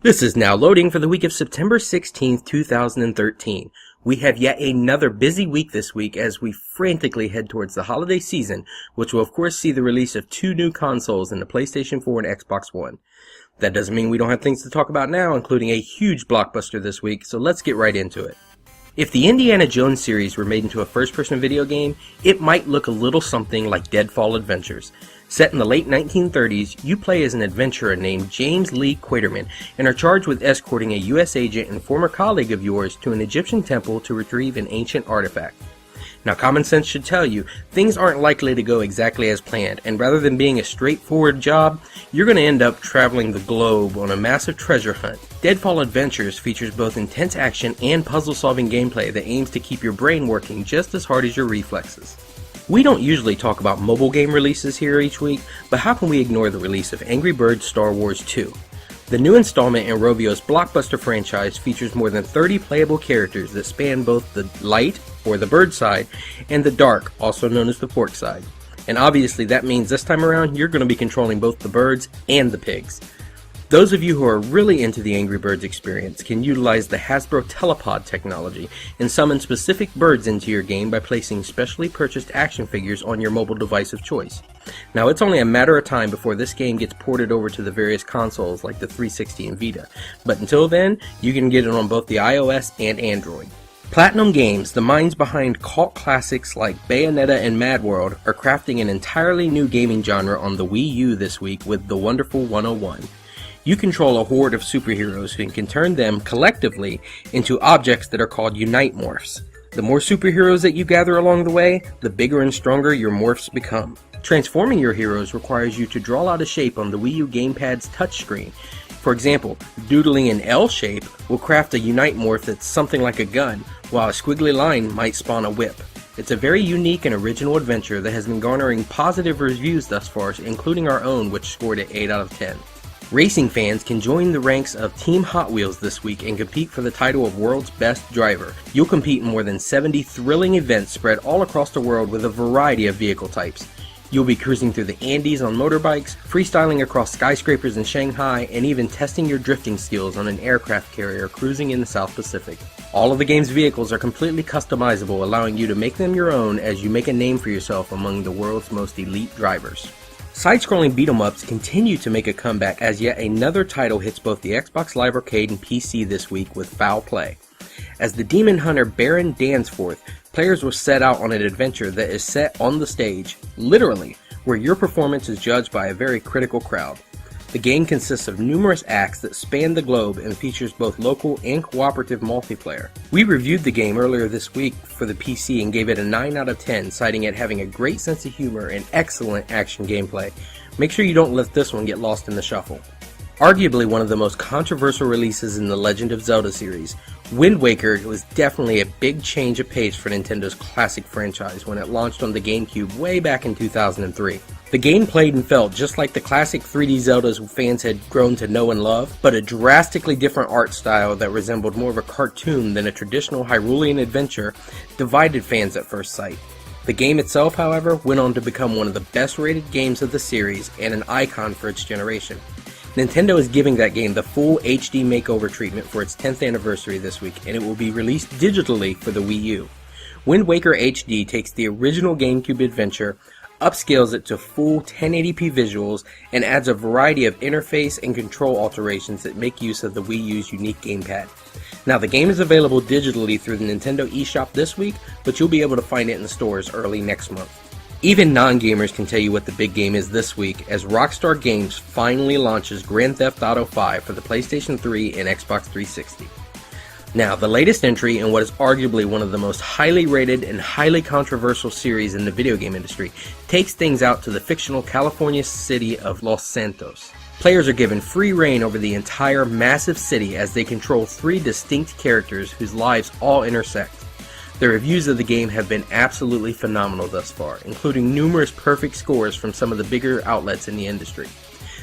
This is now loading for the week of September 16th, 2013. We have yet another busy week this week as we frantically head towards the holiday season, which will of course see the release of two new consoles in the PlayStation 4 and Xbox One. That doesn't mean we don't have things to talk about now, including a huge blockbuster this week, so let's get right into it. If the Indiana Jones series were made into a first-person video game, it might look a little something like Deadfall Adventures. Set in the late 1930s, you play as an adventurer named James Lee Quaterman and are charged with escorting a U.S. agent and former colleague of yours to an Egyptian temple to retrieve an ancient artifact. Now, common sense should tell you, things aren't likely to go exactly as planned, and rather than being a straightforward job, you're going to end up traveling the globe on a massive treasure hunt. Deadfall Adventures features both intense action and puzzle-solving gameplay that aims to keep your brain working just as hard as your reflexes. We don't usually talk about mobile game releases here each week, but how can we ignore the release of Angry Birds Star Wars 2? The new installment in Rovio's blockbuster franchise features more than 30 playable characters that span both the light, or the bird side, and the dark, also known as the pork side. And obviously that means this time around you're going to be controlling both the birds and the pigs. Those of you who are really into the Angry Birds experience can utilize the Hasbro Telepod technology and summon specific birds into your game by placing specially purchased action figures on your mobile device of choice. Now, it's only a matter of time before this game gets ported over to the various consoles like the 360 and Vita, but until then, you can get it on both the iOS and Android. Platinum Games, the minds behind cult classics like Bayonetta and Mad World, are crafting an entirely new gaming genre on the Wii U this week with The Wonderful 101. You control a horde of superheroes and can turn them, collectively, into objects that are called Unite Morphs. The more superheroes that you gather along the way, the bigger and stronger your morphs become. Transforming your heroes requires you to draw out a shape on the Wii U gamepad's touchscreen. For example, doodling an L shape will craft a Unite Morph that's something like a gun, while a squiggly line might spawn a whip. It's a very unique and original adventure that has been garnering positive reviews thus far, including our own, which scored it 8 out of 10. Racing fans can join the ranks of Team Hot Wheels this week and compete for the title of World's Best Driver. You'll compete in more than 70 thrilling events spread all across the world with a variety of vehicle types. You'll be cruising through the Andes on motorbikes, freestyling across skyscrapers in Shanghai, and even testing your drifting skills on an aircraft carrier cruising in the South Pacific. All of the game's vehicles are completely customizable, allowing you to make them your own as you make a name for yourself among the world's most elite drivers. Side-scrolling beat-em-ups continue to make a comeback as yet another title hits both the Xbox Live Arcade and PC this week with Foul Play. As the demon hunter Baron Dansforth, players will set out on an adventure that is set on the stage, literally, where your performance is judged by a very critical crowd. The game consists of numerous acts that span the globe and features both local and cooperative multiplayer. We reviewed the game earlier this week for the PC and gave it a 9 out of 10, citing it having a great sense of humor and excellent action gameplay. Make sure you don't let this one get lost in the shuffle. Arguably one of the most controversial releases in the Legend of Zelda series, Wind Waker was definitely a big change of pace for Nintendo's classic franchise when it launched on the GameCube way back in 2003. The game played and felt just like the classic 3D Zeldas fans had grown to know and love, but a drastically different art style that resembled more of a cartoon than a traditional Hyrulean adventure divided fans at first sight. The game itself, however, went on to become one of the best rated games of the series and an icon for its generation. Nintendo is giving that game the full HD makeover treatment for its 10th anniversary this week, and it will be released digitally for the Wii U. Wind Waker HD takes the original GameCube adventure, upscales it to full 1080p visuals, and adds a variety of interface and control alterations that make use of the Wii U's unique gamepad. Now, the game is available digitally through the Nintendo eShop this week, but you'll be able to find it in the stores early next month. Even non-gamers can tell you what the big game is this week as Rockstar Games finally launches Grand Theft Auto V for the PlayStation 3 and Xbox 360. Now, the latest entry in what is arguably one of the most highly rated and highly controversial series in the video game industry takes things out to the fictional California city of Los Santos. Players are given free reign over the entire massive city as they control 3 distinct characters whose lives all intersect. The reviews of the game have been absolutely phenomenal thus far, including numerous perfect scores from some of the bigger outlets in the industry.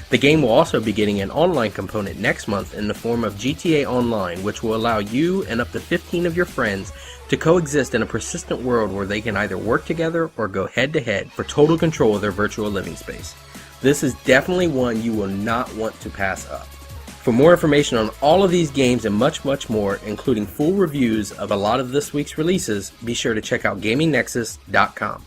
The game will also be getting an online component next month in the form of GTA Online, which will allow you and up to 15 of your friends to coexist in a persistent world where they can either work together or go head-to-head for total control of their virtual living space. This is definitely one you will not want to pass up. For more information on all of these games and much more, including full reviews of a lot of this week's releases, be sure to check out GamingNexus.com.